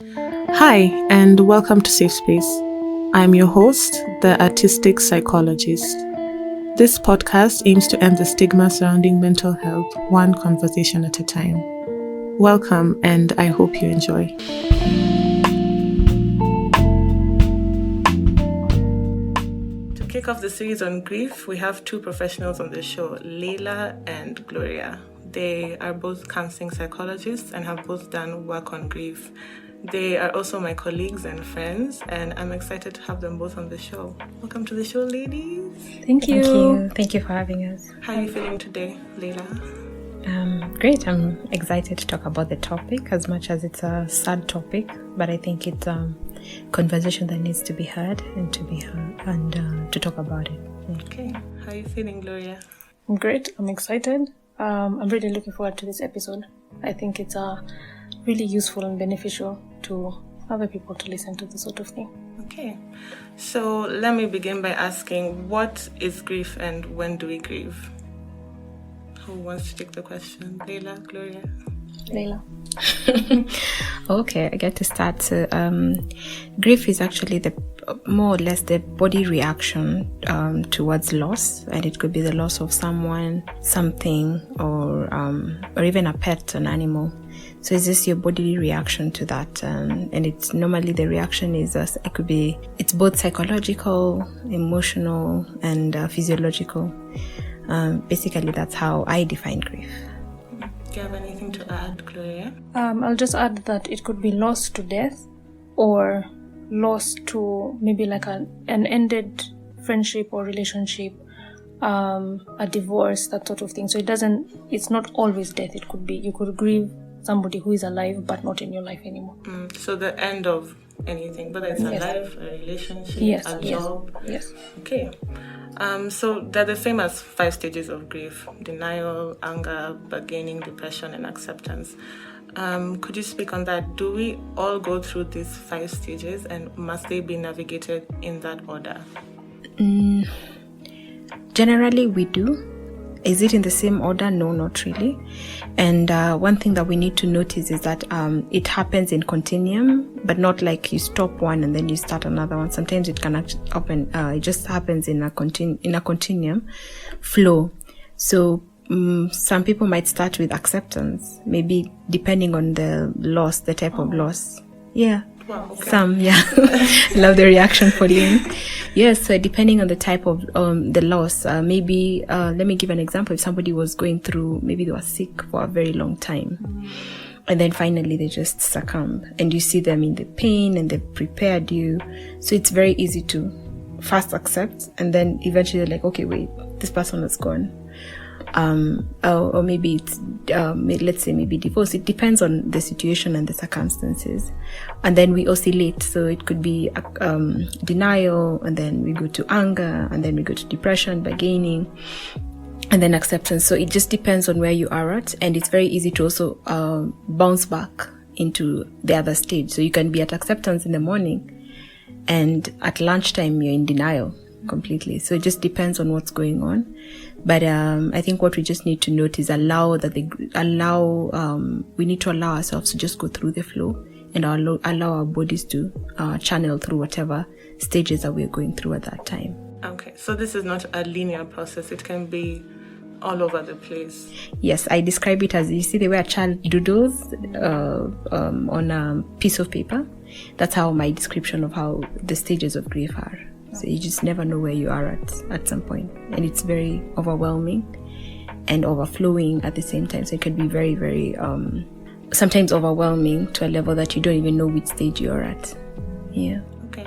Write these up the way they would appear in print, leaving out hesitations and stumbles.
Hi, and welcome to Safe Space. I'm your host, the artistic psychologist. This podcast aims to end the stigma surrounding mental health, one conversation at a time. Welcome, and I hope you enjoy. To kick off the series on grief, we have two professionals on the show, Leila and Gloria. They are both counselling psychologists and have both done work on grief. They are also my colleagues and friends, and I'm excited to have them both on the show. Welcome to the show, ladies. Thank you. Thank you for having us. How are you feeling today, Leila? Great. I'm excited to talk about the topic, as much as it's a sad topic, but I think it's a conversation that needs to be heard and to talk about it. Yeah. Okay. How are you feeling, Gloria? I'm great. I'm excited. I'm really looking forward to this episode. I think it's really useful and beneficial to other people to listen to this sort of thing. Okay. So let me begin by asking, what is grief and when do we grieve? Who wants to take the question? Leila, Gloria? Leila. Okay, I get to start. So, grief is actually more or less the body reaction towards loss, and it could be the loss of someone, something, or even a pet, an animal. So it's just your bodily reaction to that, and it's normally the reaction is it's both psychological, emotional, and physiological. Basically, that's how I define grief. Do you have anything to add, Gloria? I'll just add that it could be loss to death, or loss to maybe like an ended friendship or relationship, a divorce, that sort of thing. So it's not always death. It could be, you could grieve somebody who is alive but not in your life anymore. So the end of anything, whether it's a life, a relationship, a job. Yes. Okay. So they're the famous 5 stages of grief: denial, anger, bargaining, depression, and acceptance. Could you speak on that? Do we all go through these 5 stages, and must they be navigated in that order? Generally, we do. Is it in the same order? No, not really. And one thing that we need to notice is that it happens in continuum, but not like you stop one and then you start another one. Sometimes it can happen. It just happens in a continuum flow. So some people might start with acceptance, maybe depending on the loss, the type of loss. Yeah. Wow, okay. Some, yeah. Love the reaction, Pauline. Yes, so depending on the type of the loss, maybe, let me give an example. If somebody was going through, maybe they were sick for a very long time, and then finally they just succumb, and you see them in the pain, and they've prepared you. So it's very easy to first accept, and then eventually they're like, okay, wait, this person is gone. Or maybe it's, let's say maybe divorce. It depends on the situation and the circumstances. And then we oscillate. So it could be denial, and then we go to anger, and then we go to depression, bargaining, and then acceptance. So it just depends on where you are at. And it's very easy to also bounce back into the other stage. So you can be at acceptance in the morning, and at lunchtime you're in denial completely. So it just depends on what's going on. But I think what we just need to note is we need to allow ourselves to just go through the flow, and allow our bodies to channel through whatever stages that we're going through at that time. Okay, so this is not a linear process. It can be all over the place. Yes, I describe it as, you see the way a child doodles on a piece of paper. That's how my description of how the stages of grief are. So you just never know where you are at some point. And it's very overwhelming and overflowing at the same time. So it can be very, very, sometimes overwhelming to a level that you don't even know which stage you're at. Yeah. Okay.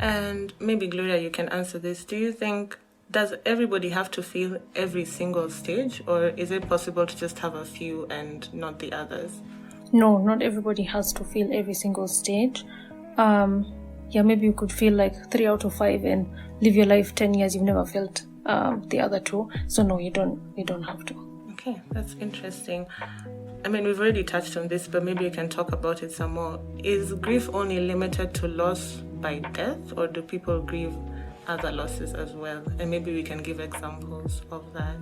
And maybe, Gloria, you can answer this. Do you think, does everybody have to feel every single stage, or is it possible to just have a few and not the others? No, not everybody has to feel every single stage. Maybe you could feel like 3 out of 5 and live your life 10 years. You've never felt the other 2. So no, you don't have to. Okay, that's interesting. I mean, we've already touched on this, but maybe you can talk about it some more. Is grief only limited to loss by death, or do people grieve other losses as well? And maybe we can give examples of that.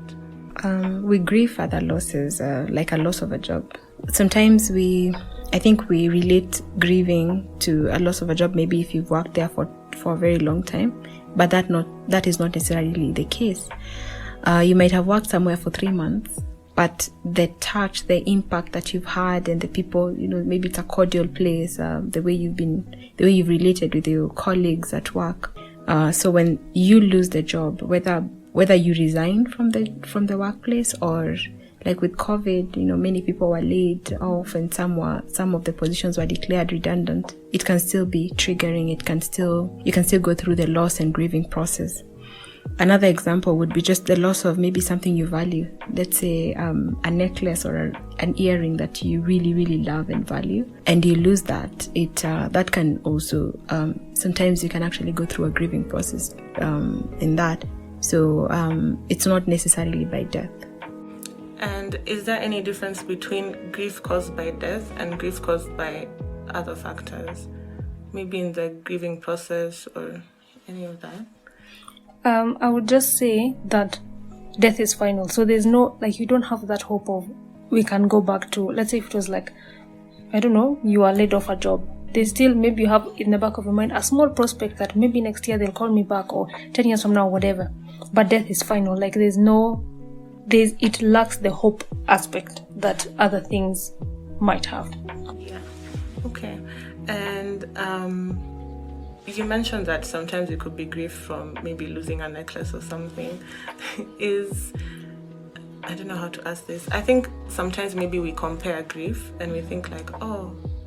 We grieve other losses, like a loss of a job. Sometimes I think we relate grieving to a loss of a job, maybe if you've worked there for a very long time, but that is not necessarily the case. You might have worked somewhere for 3 months, but the touch, the impact that you've had, and the people, maybe it's a cordial place, the way you've related with your colleagues at work. So when you lose the job, whether you resign from the workplace, or like with COVID, many people were laid off and some of the positions were declared redundant, it can still be triggering. You can still go through the loss and grieving process. Another example would be just the loss of maybe something you value. Let's say a necklace or an earring that you really, really love and value, and you lose that. That can also, sometimes you can actually go through a grieving process in that. So it's not necessarily by death. And is there any difference between grief caused by death and grief caused by other factors? Maybe in the grieving process or any of that? I would just say that death is final. So there's no, you don't have that hope of we can go back to, let's say if it was I don't know, you are laid off a job. There's still, maybe you have in the back of your mind a small prospect that maybe next year they'll call me back, or 10 years from now, whatever. But death is final. It lacks the hope aspect that other things might have. Yeah. Okay. And you mentioned that sometimes it could be grief from maybe losing a necklace or something. I don't know how to ask this. I think sometimes maybe we compare grief and we think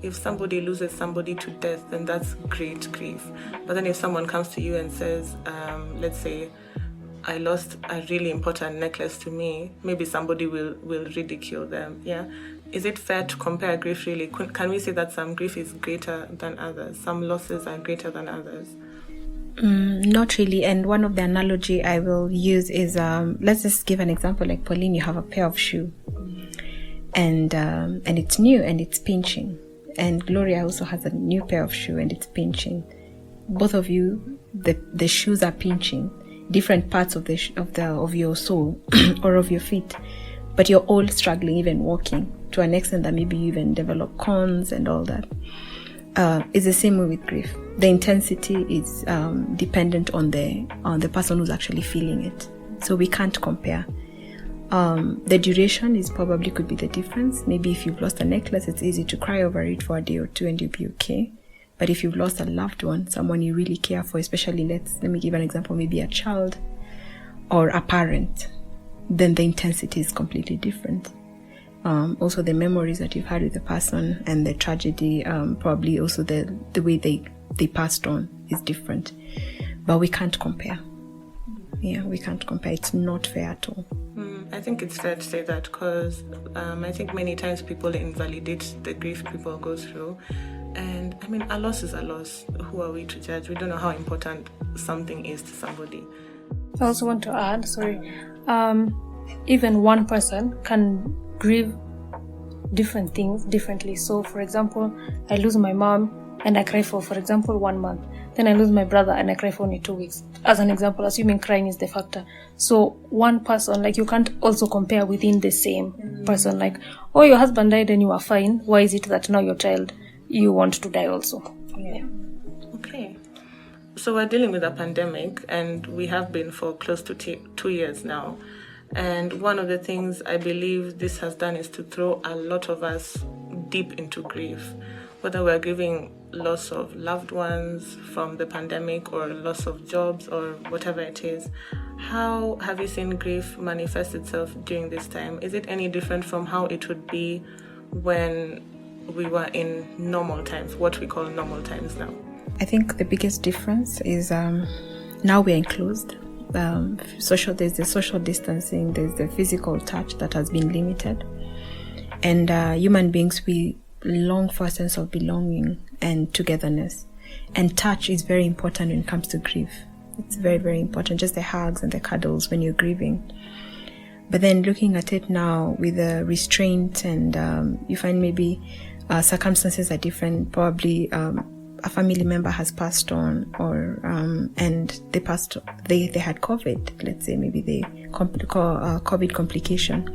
if somebody loses somebody to death, then that's great grief. But then if someone comes to you and says, let's say, I lost a really important necklace to me, maybe somebody will ridicule them. Yeah. Is it fair to compare grief really? Can we say that some grief is greater than others? Some losses are greater than others? Not really. And one of the analogy I will use is, let's just give an example. Like Pauline, you have a pair of shoes, and it's new and it's pinching. And Gloria also has a new pair of shoes and it's pinching. Both of you, the shoes are pinching different parts of your soul or of your feet, but you're all struggling, even walking, to an extent that maybe you even develop corns and all that. It's the same way with grief. The intensity is dependent on the person who's actually feeling it. So we can't compare. The duration is probably could be the difference. Maybe if you've lost a necklace, it's easy to cry over it for a day or two and you'll be okay. But if you've lost a loved one, someone you really care for, especially let me give an example, maybe a child or a parent, then the intensity is completely different. Also the memories that you've had with the person and the tragedy, probably also the way they passed on is different. But we can't compare. Yeah, we can't compare. It's not fair at all. I think it's fair to say that because I think many times people invalidate the grief people go through. And I mean, a loss is a loss. Who are we to judge? We don't know how important something is to somebody. I also want to add, even one person can grieve different things differently. So, for example, I lose my mom and I cry for example, 1 month. Then I lose my brother and I cry for only 2 weeks. As an example, assuming crying is the factor. So one person, you can't also compare within the same person. Your husband died and you are fine. Why is it that now your child, you want to die also? Yeah. Okay. So we're dealing with a pandemic and we have been for close to 2 years now. And one of the things I believe this has done is to throw a lot of us deep into grief. Whether we're grieving loss of loved ones from the pandemic or loss of jobs or whatever it is. How have you seen grief manifest itself during this time? Is it any different from how it would be when we were in normal times, what we call normal times now? I think the biggest difference is now we're enclosed. There's the social distancing, there's the physical touch that has been limited. And human beings, we long for a sense of belonging and togetherness. And touch is very important when it comes to grief. It's very, very important, just the hugs and the cuddles when you're grieving. But then looking at it now with the restraint and you find maybe circumstances are different. Probably a family member has passed on, or and they had COVID, let's say maybe they COVID complication,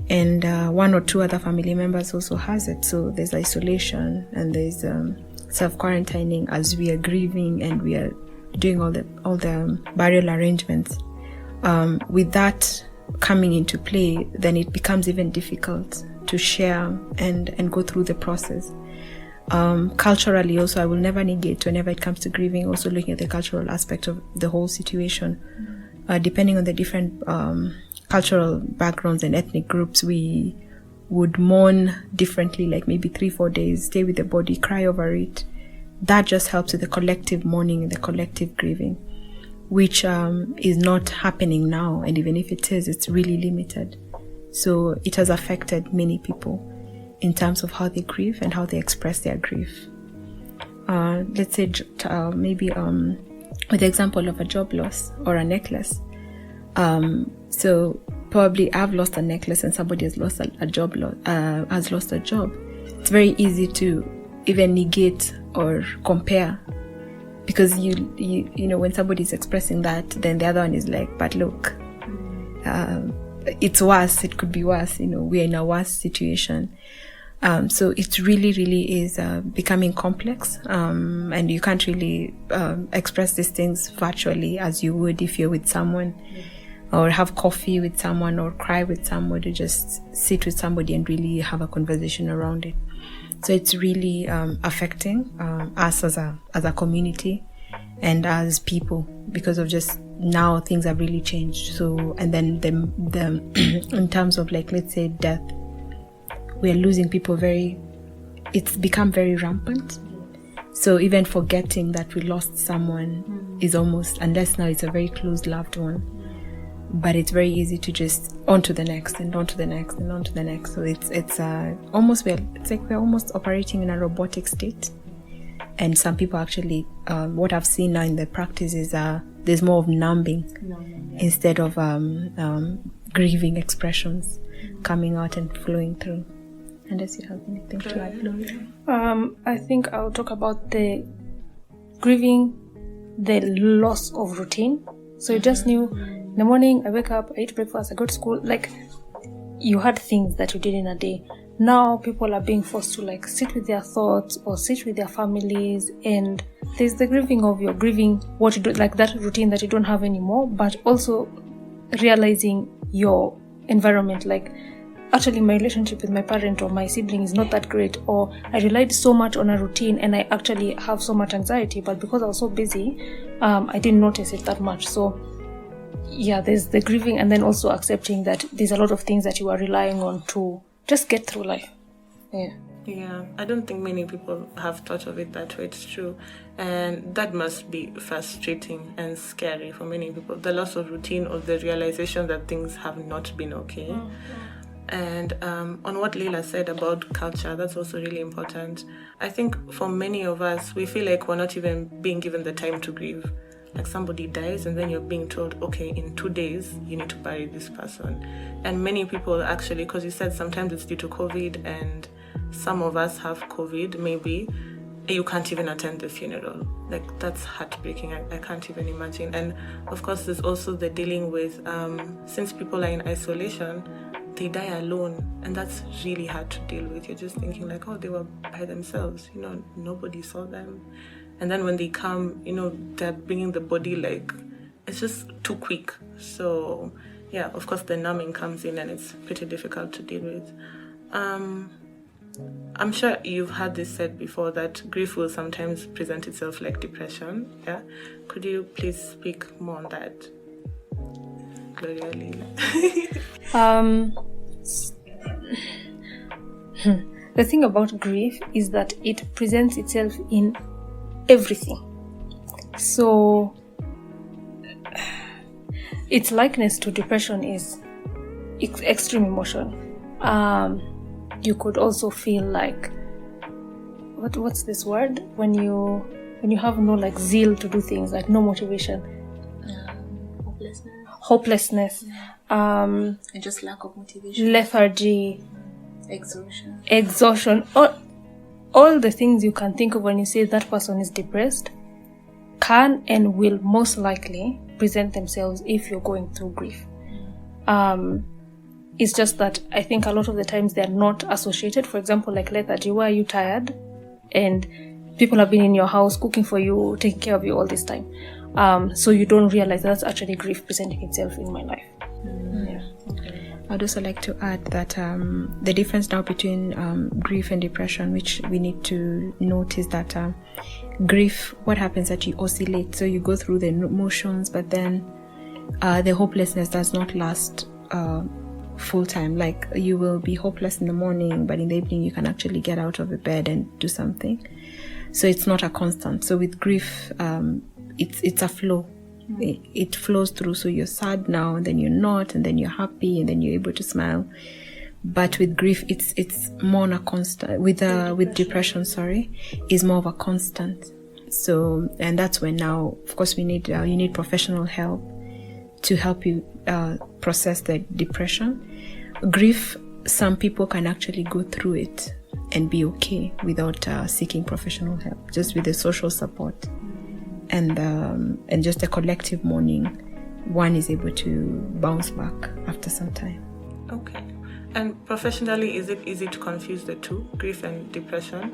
and one or two other family members also has it. So there's isolation and there's self-quarantining as we are grieving and we are doing all the burial arrangements. With that coming into play, then it becomes even difficult to share and go through the process. Culturally also, I will never negate whenever it comes to grieving, also looking at the cultural aspect of the whole situation. Depending on the different cultural backgrounds and ethnic groups, we would mourn differently, like maybe 3-4 days, stay with the body, cry over it. That just helps with the collective mourning and the collective grieving, which is not happening now. And even if it is, it's really limited. So it has affected many people in terms of how they grieve and how they express their grief. Let's say maybe with the example of a job loss or a necklace. So probably I've lost a necklace and somebody has lost a job. It's very easy to even negate or compare, because you know, when somebody's expressing that, then the other one is like, but look, it's worse, it could be worse, you know, we're in a worse situation. So it really is becoming complex, and you can't really express these things virtually as you would if you're with someone, or have coffee with someone, or cry with somebody, just sit with somebody and really have a conversation around it. So it's really affecting us as a community and as people, because of just now things have really changed. So, and then the in terms of, like, let's say death, we are losing people it's become very rampant. So even forgetting that we lost someone is almost, unless now it's a very close loved one, but it's very easy to just on to the next and on to the next and on to the next. So it's almost, it's like we're almost operating in a robotic state. And some people actually, what I've seen now in the practice is there's more of numbing instead of grieving expressions coming out and flowing through. Unless you have anything to add, Gloria. I think I'll talk about the grieving, the loss of routine. So you just knew, in the morning I wake up, I eat breakfast, I go to school. Like, you had things that you did in a day. Now people are being forced to, like, sit with their thoughts or sit with their families, and there's the grieving of your grieving what you do, like that routine that you don't have anymore, but also realizing your environment. Like, actually my relationship with my parent or my sibling is not that great, or I relied so much on a routine and I actually have so much anxiety, but because I was so busy, I didn't notice it that much. So yeah, there's the grieving, and then also accepting that there's a lot of things that you are relying on to just get through life. Yeah, I don't think many people have thought of it that way. It's true. And that must be frustrating and scary for many people. The loss of routine, or the realization that things have not been okay. And on what Leila said about culture, that's also really important. I think for many of us, we feel like we're not even being given the time to grieve. Like, somebody dies and then you're being told, okay, in 2 days, you need to bury this person. And many people actually, because you said sometimes it's due to COVID, and some of us have COVID, maybe, you can't even attend the funeral. Like, that's heartbreaking. I can't even imagine. And of course, there's also the dealing with, since people are in isolation, they die alone, and that's really hard to deal with. You're just thinking like, oh, they were by themselves, you know, nobody saw them. And then when they come, you know, they're bringing the body, like, it's just too quick. So yeah, of course the numbing comes in, and it's pretty difficult to deal with. I'm sure you've had this said before, that grief will sometimes present itself like depression. Yeah, could you please speak more on that, Gloria, Leila? The thing about grief is that it presents itself in everything. So its likeness to depression is extreme emotion. You could also feel like, what's this word, when you have no, like, zeal to do things, like no motivation, hopelessness, and just lack of motivation, lethargy, exhaustion, or all the things you can think of when you say that person is depressed can and will most likely present themselves if you're going through grief. It's just that I think a lot of the times they're not associated. For example, like lethargy, why are you tired? And people have been in your house cooking for you, taking care of you all this time. So you don't realize that's actually grief presenting itself in my life. Yeah. I'd also like to add that the difference now between grief and depression, which we need to note, is that grief, what happens that you oscillate. So you go through the emotions, but then the hopelessness does not last full time. Like you will be hopeless in the morning, but in the evening you can actually get out of the bed and do something. So it's not a constant. So with grief, it's a flow. It flows through. So you're sad now, and then you're not, and then you're happy, and then you're able to smile. But with grief, it's more on a constant. With depression, is more of a constant. So, and that's when now, of course, you need professional help to help you process the depression. Grief, some people can actually go through it and be okay without seeking professional help, just with the social support and just a collective mourning. One is able to bounce back after some time. Okay. And professionally, is it easy to confuse the two, grief and depression?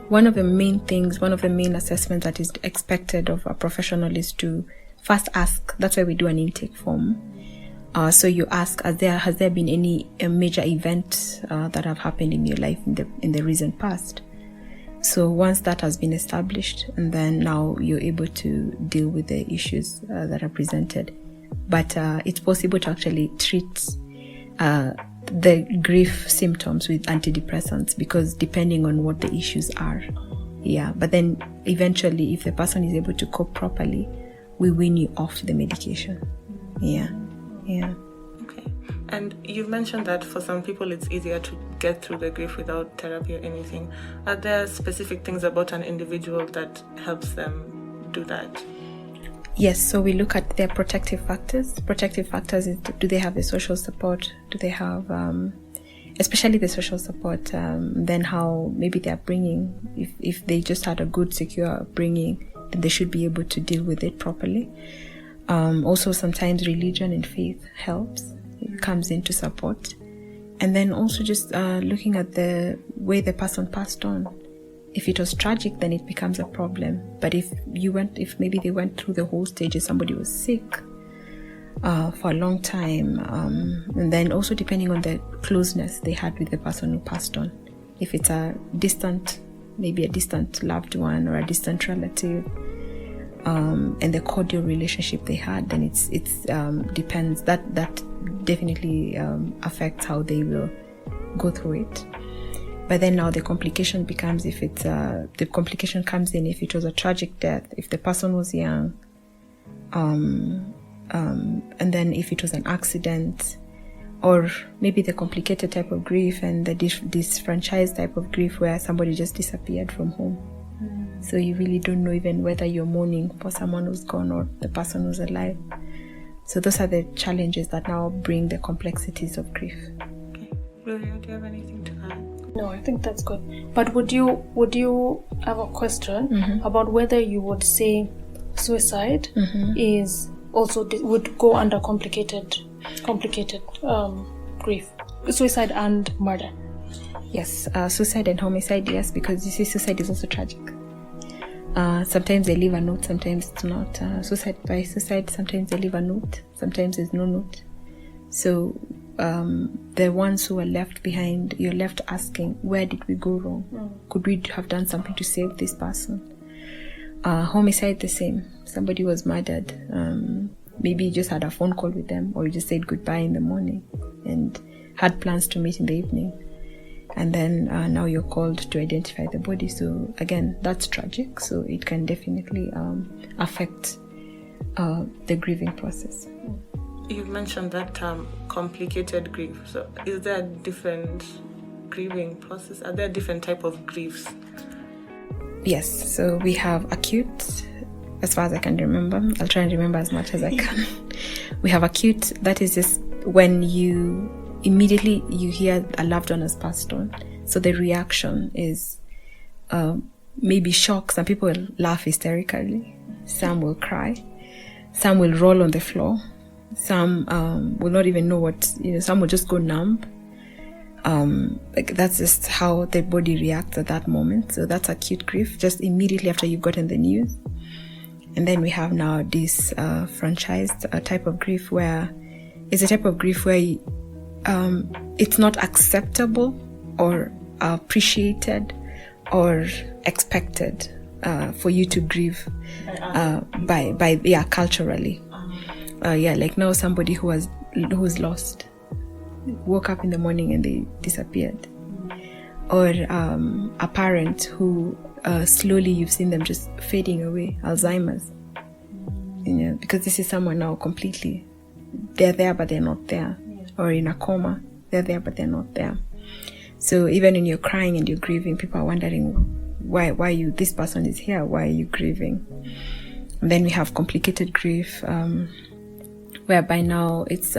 One of the main assessments that is expected of a professional is to first ask. That's why we do an intake form. So you ask, has there been any major event that have happened in your life in the recent past? So once that has been established, and then now you're able to deal with the issues that are presented. But it's possible to actually treat the grief symptoms with antidepressants, because depending on what the issues are. Yeah, but then eventually, if the person is able to cope properly, we wean you off the medication. Yeah. Okay. And you've mentioned that for some people it's easier to get through the grief without therapy or anything. Are there specific things about an individual that helps them do that? Yes, so we look at their protective factors. Protective factors is, do they have the social support? Do they have, especially the social support, then how maybe their upbringing, if they just had a good, secure upbringing, then they should be able to deal with it properly. Also, sometimes religion and faith helps. It comes into support. And then also just looking at the way the person passed on. If it was tragic, then it becomes a problem. But if maybe they went through the whole stages, somebody was sick for a long time, and then also depending on the closeness they had with the person who passed on. If it's maybe a distant loved one or a distant relative, and the cordial relationship they had, then it's depends. That definitely affects how they will go through it. But then now the complication becomes if it was a tragic death, if the person was young, and then if it was an accident, or maybe the complicated type of grief and the disfranchised type of grief where somebody just disappeared from home. So you really don't know even whether you're mourning for someone who's gone or the person who's alive. So those are the challenges that now bring the complexities of grief. Okay. Gloria, do you have anything to add? No, I think that's good. But would you have a question about whether you would say suicide is also would go under complicated grief, suicide and murder? Yes, suicide and homicide, yes, because you see, suicide is also tragic. Sometimes they leave a note, sometimes it's not. Suicide, sometimes they leave a note, sometimes there's no note. So the ones who are left behind, you're left asking, where did we go wrong? Could we have done something to save this person? Homicide, the same. Somebody was murdered. Maybe you just had a phone call with them, or you just said goodbye in the morning and had plans to meet in the evening. And then now you're called to identify the body. So again, that's tragic. So it can definitely affect the grieving process. You've mentioned that term, complicated grief. So is there a different grieving process? Are there different type of griefs? Yes. So we have acute, as far as I can remember. I'll try and remember as much as I can. We have acute, that is just when you immediately you hear a loved one has passed on, So the reaction is maybe shock. Some people will laugh hysterically. Some will cry. Some will roll on the floor. Some will not even know what, some will just go numb. Like that's just how the body reacts at that moment. So that's acute grief, just immediately after you've gotten the news. And then we have now this franchised type of grief, where it's a type of grief where it's not acceptable or appreciated or expected for you to grieve by culturally. Like now somebody who's lost woke up in the morning and they disappeared, or a parent who slowly you've seen them just fading away, Alzheimer's, because this is someone now completely, they're there but they're not there, or in a coma, they're there but they're not there. So even when you're crying and you're grieving, people are wondering why this person is here, why are you grieving? And then we have complicated grief, whereby now it's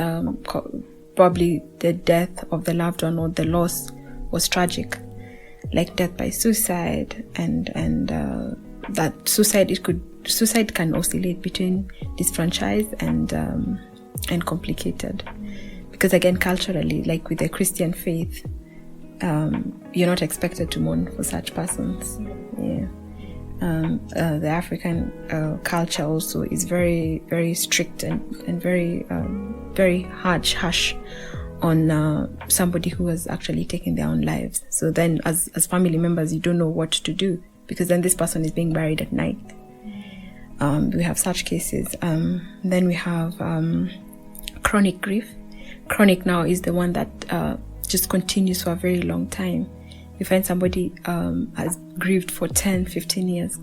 probably the death of the loved one, or the loss was tragic, like death by suicide, and that suicide can oscillate between disfranchised and complicated, because again culturally, like with the Christian faith, you're not expected to mourn for such persons. The African culture also is very, very strict and very, very harsh on somebody who has actually taken their own lives. So then as family members, you don't know what to do, because then this person is being buried at night. We have such cases. Then we have chronic grief. Chronic now is the one that just continues for a very long time. You find somebody has grieved for 10, 15 years.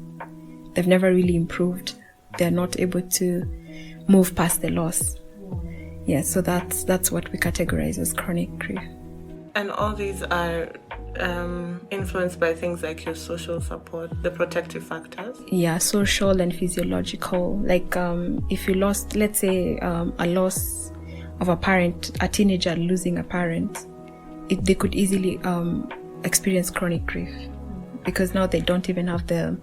They've never really improved. They're not able to move past the loss. Yeah, so that's what we categorize as chronic grief. And all these are influenced by things like your social support, the protective factors? Yeah, social and physiological. Like if you lost, let's say a loss of a parent, a teenager losing a parent, they could easily experience chronic grief, because now they don't even have the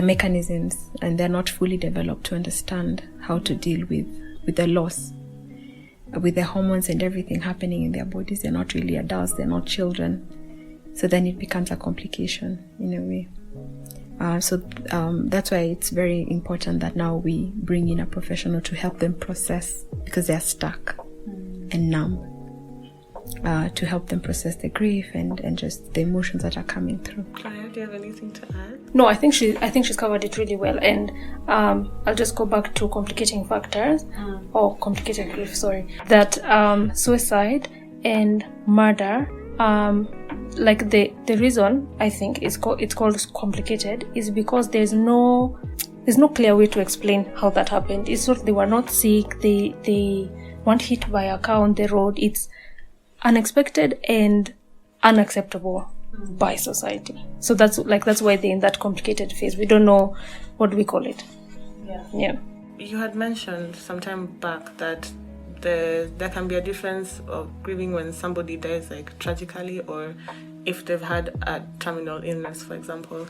mechanisms, and they're not fully developed to understand how to deal with the loss, with the hormones and everything happening in their bodies. They're not really adults, they're not children, so then it becomes a complication in a way. So that's why it's very important that now we bring in a professional to help them process, because they're stuck and numb. To help them process the grief and just the emotions that are coming through. Gloria, do you have anything to add? No, I think she's covered it really well, and I'll just go back to complicating factors or complicated grief. Sorry, that suicide and murder, like the reason I think it's called complicated is because there's no clear way to explain how that happened. It's not, they were not sick, they weren't hit by a car on the road. It's unexpected and unacceptable by society. So that's why they're in that complicated phase. We don't know what we call it. Yeah. You had mentioned some time back that there can be a difference of grieving when somebody dies like tragically, or if they've had a terminal illness, for example.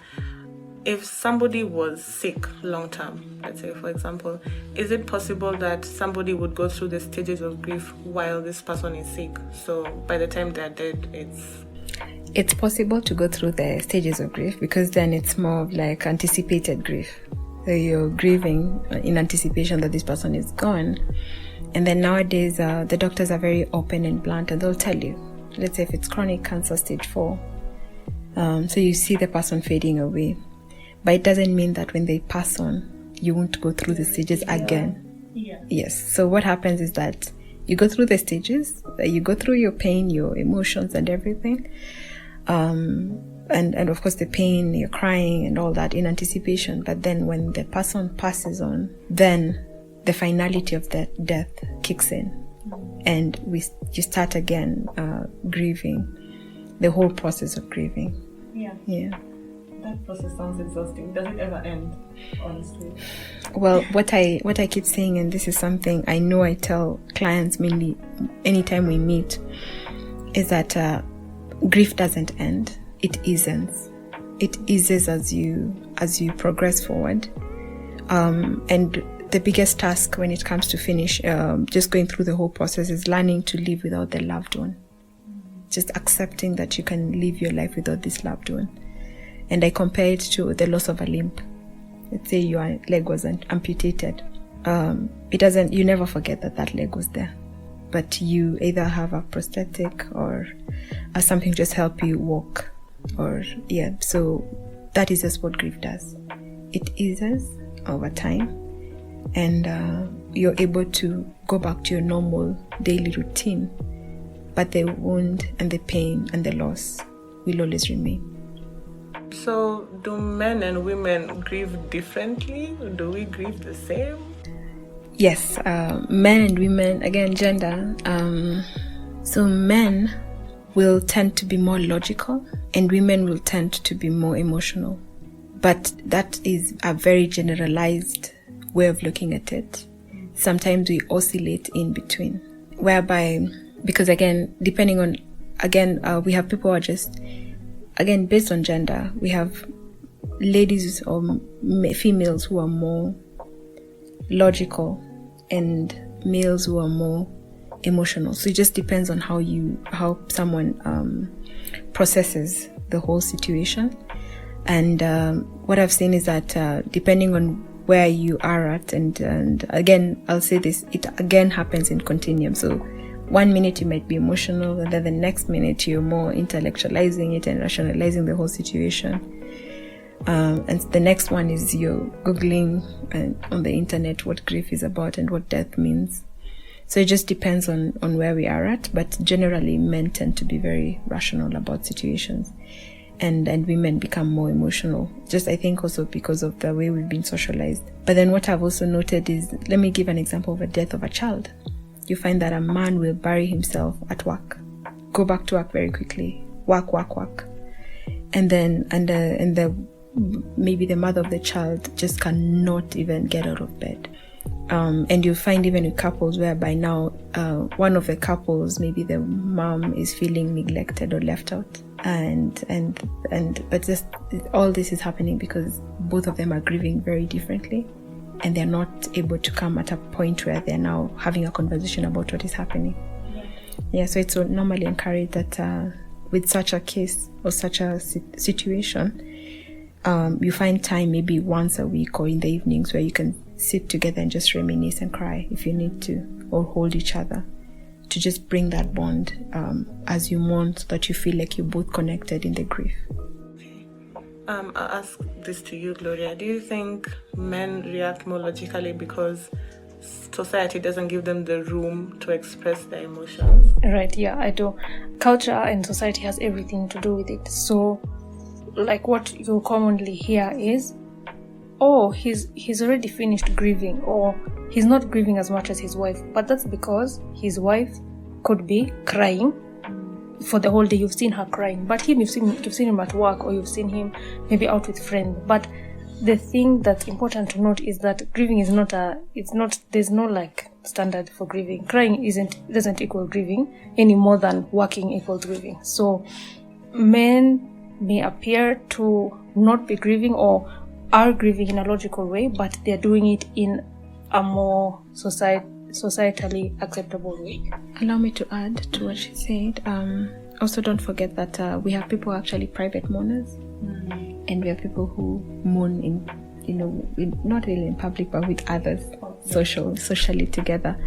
If somebody was sick long term, let's say, for example, is it possible that somebody would go through the stages of grief while this person is sick? So by the time they're dead, it's possible to go through the stages of grief, because then it's more of like anticipated grief. So you're grieving in anticipation that this person is gone. And then nowadays, the doctors are very open and blunt, and they'll tell you, let's say if it's chronic cancer stage 4, so you see the person fading away. But it doesn't mean that when they pass on, you won't go through the stages again. Yeah. Yes. So what happens is that you go through the stages, you go through your pain, your emotions and everything. And of course the pain, you're crying and all that in anticipation. But then when the person passes on, then the finality of that death kicks in. And you start again grieving, the whole process of grieving. Yeah. That process sounds exhausting. Does it ever end, honestly? Well, what I keep saying, and this is something I know I tell clients mainly anytime we meet, is that grief doesn't end. It eases. It eases as you progress forward. And the biggest task when it comes to finish, just going through the whole process, is learning to live without the loved one. Just accepting that you can live your life without this loved one. And I compare it to the loss of a limb. Let's say your leg was amputated. You never forget that leg was there. But you either have a prosthetic or something just help you walk. So that is just what grief does. It eases over time, and you're able to go back to your normal daily routine. But the wound and the pain and the loss will always remain. So, do men and women grieve differently? Do we grieve the same? Yes, men and women, again, gender. So men will tend to be more logical and women will tend to be more emotional. But that is a very generalized way of looking at it. Sometimes we oscillate in between, whereby, because again, depending on, we have people who are just, again, based on gender, we have ladies or females who are more logical and males who are more emotional. So it just depends on how someone processes the whole situation. And what I've seen is that depending on where you are at, and again, I'll say this, it again happens in continuum. So 1 minute you might be emotional, and then the next minute you're more intellectualizing it and rationalizing the whole situation. And the next one is you're Googling on the internet what grief is about and what death means. So it just depends on where we are at, but generally men tend to be very rational about situations, and women become more emotional. Just, I think, also because of the way we've been socialized. But then what I've also noted is, let me give an example of a death of a child. You find that a man will bury himself at work, go back to work very quickly, work, and then maybe the mother of the child just cannot even get out of bed. And you find even in couples whereby now one of the couples, maybe the mom is feeling neglected or left out, but just all this is happening because both of them are grieving very differently, and they're not able to come at a point where they're now having a conversation about what is happening. So it's normally encouraged that with such a case or such a situation, you find time maybe once a week or in the evenings where you can sit together and just reminisce and cry if you need to, or hold each other to just bring that bond as you mourn, so that you feel like you're both connected in the grief. I'll ask this to you, Gloria. Do you think men react more logically because society doesn't give them the room to express their emotions? Right, yeah, I do. Culture and society has everything to do with it. So, like what you commonly hear is, oh, he's already finished grieving, or he's not grieving as much as his wife. But that's because his wife could be crying for the whole day. You've seen her crying, but you've seen him at work, or you've seen him maybe out with friends. But the thing that's important to note is that grieving is there's no like standard for grieving. Crying doesn't equal grieving any more than working equals grieving. So men may appear to not be grieving or are grieving in a logical way, but they're doing it in a more societally acceptable way. Allow me to add to what she said. Also, don't forget that we have people who are actually private mourners, and we have people who mourn not really in public, but with others, socially together.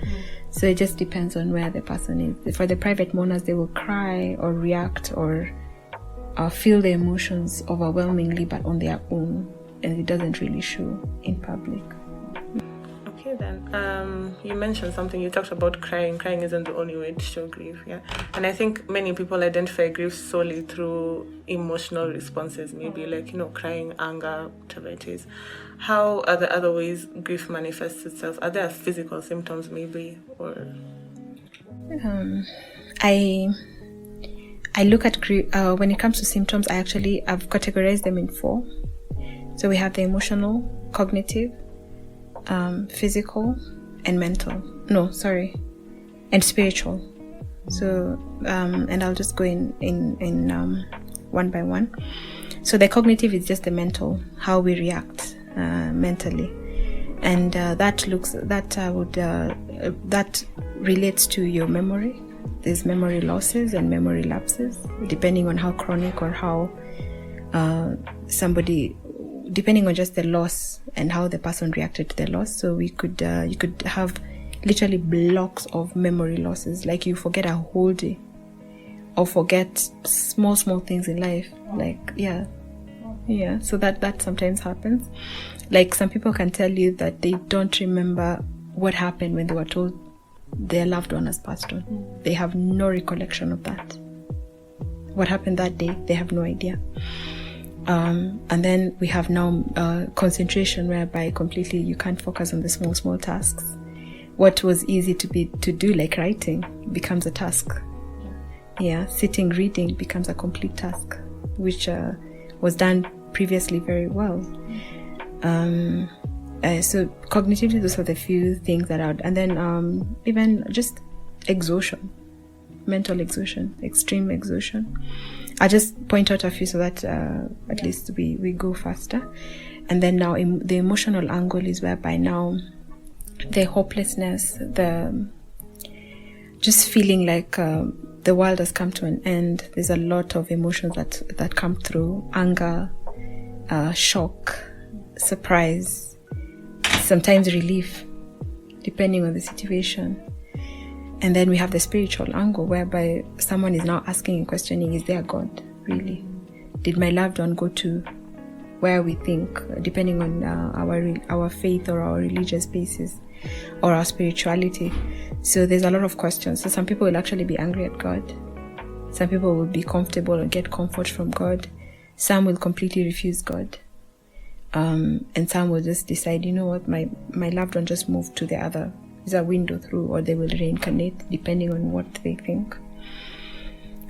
So it just depends on where the person is. For the private mourners, they will cry or react or feel the emotions overwhelmingly, but on their own, and it doesn't really show in public. Okay then, you mentioned something, you talked about crying. Crying isn't the only way to show grief, yeah? And I think many people identify grief solely through emotional responses, maybe like, crying, anger, whatever it is. How are the other ways grief manifests itself? Are there physical symptoms maybe, or? I look at grief, when it comes to symptoms, I've categorized them in 4. So we have the emotional, cognitive, physical, and mental. And spiritual. So, and I'll just go in one by one. So the cognitive is just the mental, how we react mentally, and that relates to your memory. There's memory losses and memory lapses, depending on how chronic or how depending on just the loss and how the person reacted to the loss. So you could have literally blocks of memory losses, like you forget a whole day or forget small things in life. Like so that sometimes happens. Like some people can tell you that they don't remember what happened when they were told their loved one has passed on. They have no recollection of that. What happened that day, they have no idea. And then we have now concentration, whereby completely you can't focus on the small tasks. What was easy to do, like writing, becomes a task. Sitting reading becomes a complete task, which was done previously very well. So cognitively, those are the few things that are, and then even just exhaustion, mental exhaustion, extreme exhaustion. I just point out a few so that at least we go faster. And then now the emotional angle is whereby now the hopelessness, the just feeling like the world has come to an end. There's a lot of emotions that come through: anger, shock, surprise, sometimes relief, depending on the situation. And then we have the spiritual angle, whereby someone is now asking and questioning, is there God, really? Did my loved one go to where we think, depending on our faith or our religious basis or our spirituality? So there's a lot of questions. So some people will actually be angry at God. Some people will be comfortable and get comfort from God. Some will completely refuse God. And some will just decide, you know what, my loved one just moved to the other. There's a window through, or they will reincarnate, depending on what they think.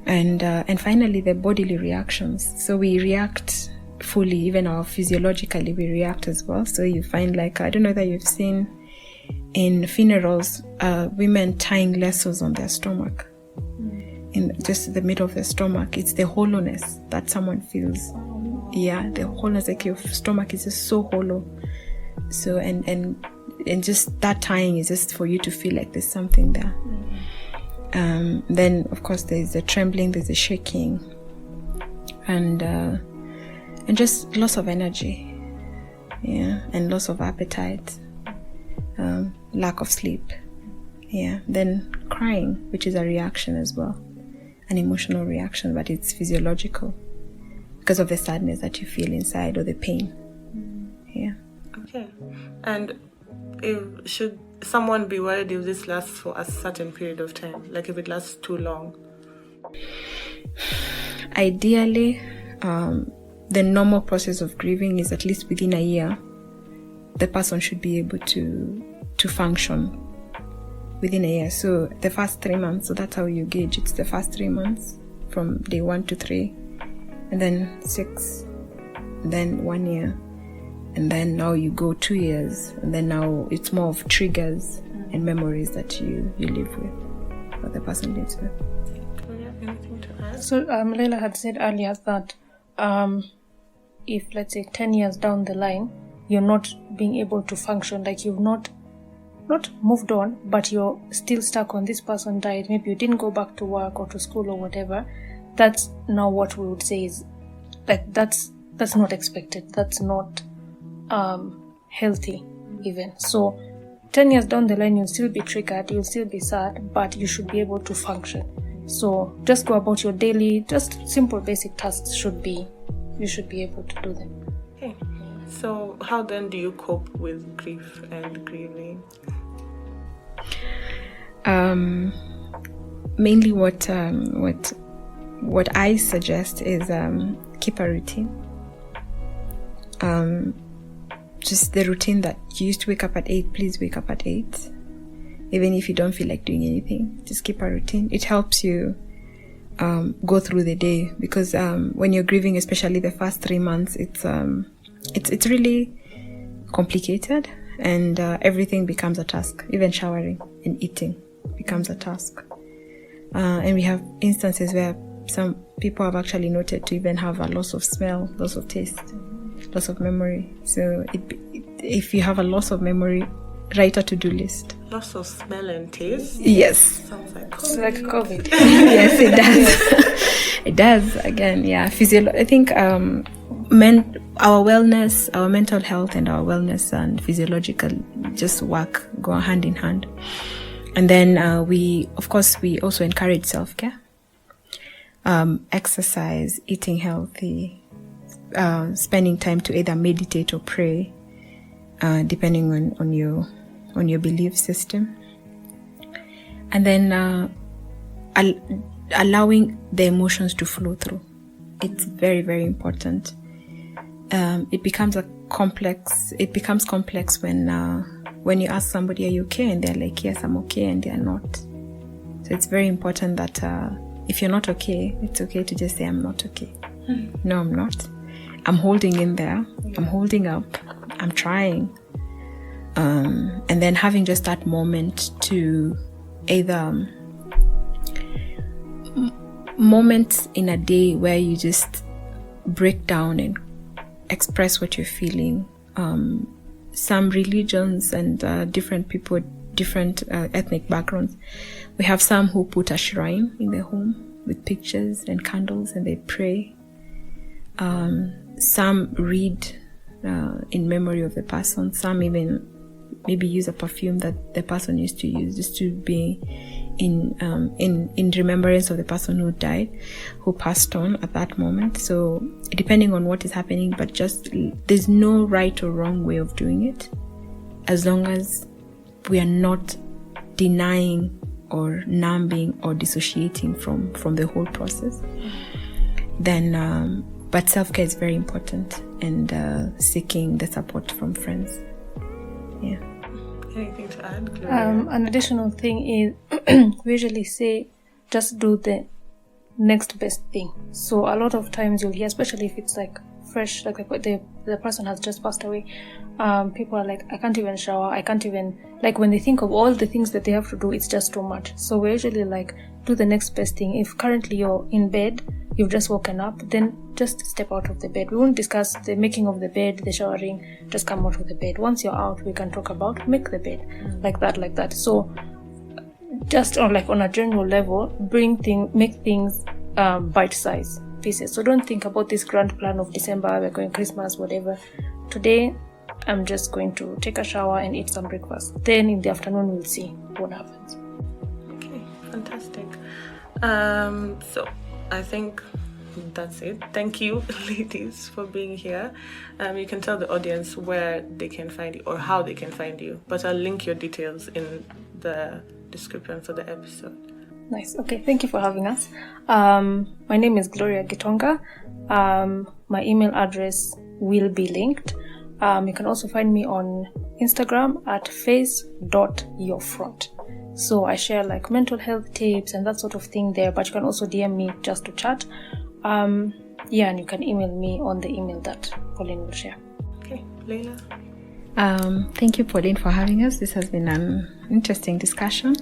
And finally, the bodily reactions. So we react fully, even our physiologically, we react as well. So you find, like, I don't know that you've seen in funerals, women tying lassos on their stomach, in just the middle of the stomach. It's the hollowness that someone feels. Yeah, the hollowness, like your stomach is just so hollow. So and just that tying is just for you to feel like there's something there. Then of course there's the trembling, there's the shaking, and just loss of energy, and loss of appetite, lack of sleep, then crying, which is a reaction as well, an emotional reaction, but it's physiological because of the sadness that you feel inside or the pain. Okay. And should someone be worried if this lasts for a certain period of time, like if it lasts too long? Ideally, the normal process of grieving is at least within a year, the person should be able to function within a year. So the first 3 months, so that's how you gauge. It's the first 3 months from day 1 to 3, and then 6, and then 1 year. And then now you go 2 years, and then now it's more of triggers and memories that you live with, or the person lives with. Gloria, anything to add? So Leila had said earlier that if, let's say, 10 years down the line, you're not being able to function, like you've not moved on, but you're still stuck on this person died, maybe you didn't go back to work or to school or whatever, that's now what we would say is, like, that's not expected, that's not healthy even. So 10 years down the line, you'll still be triggered, you'll still be sad, but you should be able to function. So just go about your daily, just simple basic tasks you should be able to do them. Okay. So how then do you cope with grief and grieving? Mainly what I suggest is keep a routine. Just the routine that you used to wake up at 8, please wake up at 8. Even if you don't feel like doing anything, just keep a routine. It helps you go through the day, because when you're grieving, especially the first 3 months, it's really complicated, and everything becomes a task. Even showering and eating becomes a task. And we have instances where some people have actually noted to even have a loss of smell, loss of taste, loss of memory. So if you have a loss of memory, write a to-do list. Loss of smell and taste? Yes. Sounds like COVID. It's like COVID. Yes, it does. It does. Again, yeah. I think our wellness, our mental health, and our wellness and physiological just go hand in hand. And then we also encourage self-care, exercise, eating healthy, spending time to either meditate or pray, depending on your belief system. And then allowing the emotions to flow through. It's very, very important. It becomes complex when you ask somebody, are you okay? And they're like, yes, I'm okay, and they're not. So it's very important that if you're not okay, it's okay to just say, I'm not okay. No, I'm not. I'm holding in there. I'm holding up. I'm trying. And then having just that moment to either moments in a day where you just break down and express what you're feeling. Some religions and different people, different ethnic backgrounds. We have some who put a shrine in their home with pictures and candles, and they pray. Some read in memory of the person. Some even maybe use a perfume that the person used to use, just to be in remembrance of the person who died, who passed on at that moment. So depending on what is happening, but just there's no right or wrong way of doing it, as long as we are not denying or numbing or dissociating from the whole process. Then but self-care is very important, and seeking the support from friends. Yeah. Anything to add, Gloria? An additional thing is we usually say just do the next best thing. So a lot of times you'll hear, especially if it's like fresh, like the person has just passed away, people are like, I can't even shower, I can't even, like when they think of all the things that they have to do, it's just too much. So we're usually like, do the next best thing. If currently you're in bed, you've just woken up, then just step out of the bed. We won't discuss the making of the bed, the showering, just come out of the bed. Once you're out, we can talk about make the bed, like that. So just on a general level, make things bite-sized pieces. So don't think about this grand plan of December, we're going Christmas, whatever. Today, I'm just going to take a shower and eat some breakfast. Then in the afternoon, we'll see what happens. Okay, fantastic. So I think that's it. Thank you, ladies, for being here. You can tell the audience where they can find you or how they can find you, but I'll link your details in the description for the episode. Nice. Okay, thank you for having us. My name is Gloria Gitonga. My email address will be linked. You can also find me on Instagram at face.yourfront. So I share like mental health tips and that sort of thing there, but you can also DM me just to chat. And you can email me on the email that Pauline will share. Okay, Leila. Thank you, Pauline, for having us. This has been an interesting discussion.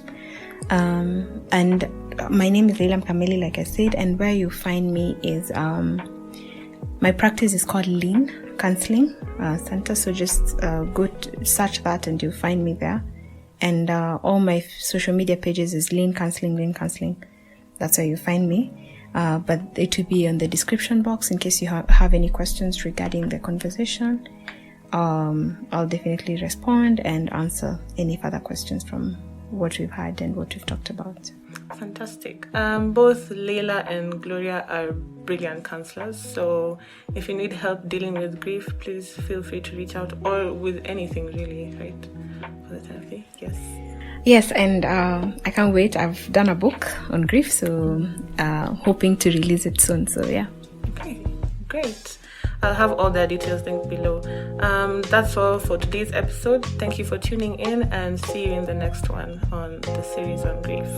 And my name is Leila Mkameli, like I said, and where you find me is my practice is called Lean Counselling Center. So just search that and you'll find me there. And all my social media pages is Lean Counselling. That's where you find me. But it will be on the description box in case you have any questions regarding the conversation. I'll definitely respond and answer any further questions from what we've had and what we've talked about. Fantastic. Both Leila and Gloria are brilliant counselors. So if you need help dealing with grief, please feel free to reach out, or with anything really, right? For the therapy. Yes. Yes, and I can't wait. I've done a book on grief, so hoping to release it soon. So yeah. Okay, great. I'll have all their details linked below. That's all for today's episode. Thank you for tuning in, and see you in the next one on the series on grief.